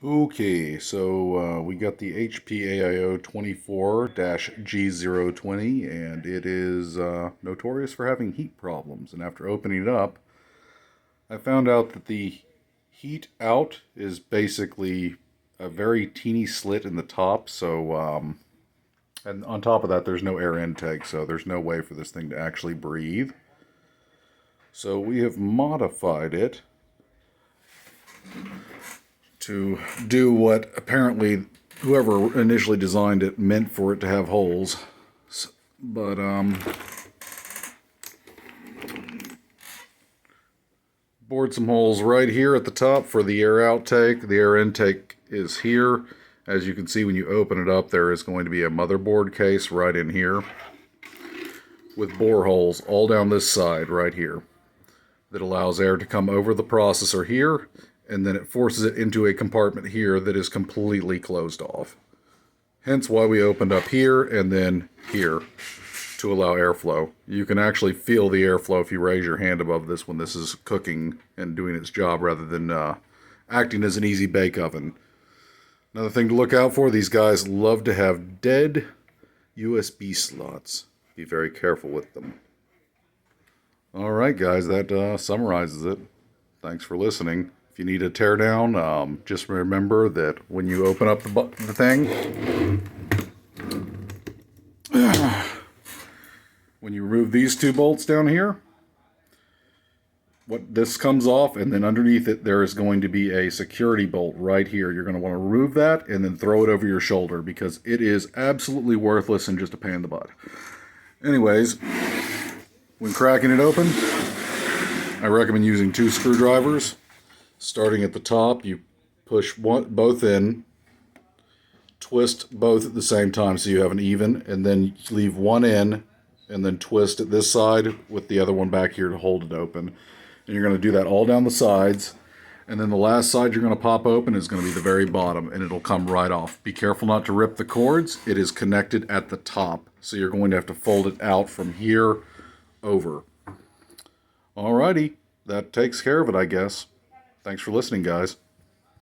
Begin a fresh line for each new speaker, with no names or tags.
Okay, so we got the HPAIO 24-G020, and it is notorious for having heat problems. And after opening it up, I found out that the heat out is basically a very teeny slit in the top. And on top of that, there's no air intake, so there's no way for this thing to actually breathe. So we have modified it to do what apparently whoever initially designed it meant for it to have holes. But bored some holes right here at the top for the air outtake. The air intake is here. As you can see, when you open it up, there is going to be a motherboard case right in here with bore holes all down this side right here that allows air to come over the processor here, and then it forces it into a compartment here that is completely closed off. Hence why we opened up here and then here to allow airflow. You can actually feel the airflow if you raise your hand above this when this is cooking and doing its job rather than acting as an easy bake oven. Another thing to look out for, these guys love to have dead USB slots. Be very careful with them. Alright guys, that summarizes it. Thanks for listening. If you need a teardown, just remember that when you open up the thing, when you remove these two bolts down here, this comes off, and then underneath it there is going to be a security bolt right here. You're going to want to remove that and then throw it over your shoulder because it is absolutely worthless and just a pain in the butt. Anyways, when cracking it open, I recommend using 2 screwdrivers. Starting at the top, you push both in, twist both at the same time so you have an even, and then leave one in, and then twist at this side with the other one back here to hold it open. And you're going to do that all down the sides, and then the last side you're going to pop open is going to be the very bottom, and it'll come right off. Be careful not to rip the cords. It is connected at the top, so you're going to have to fold it out from here over. Alrighty, that takes care of it, I guess. Thanks for listening, guys.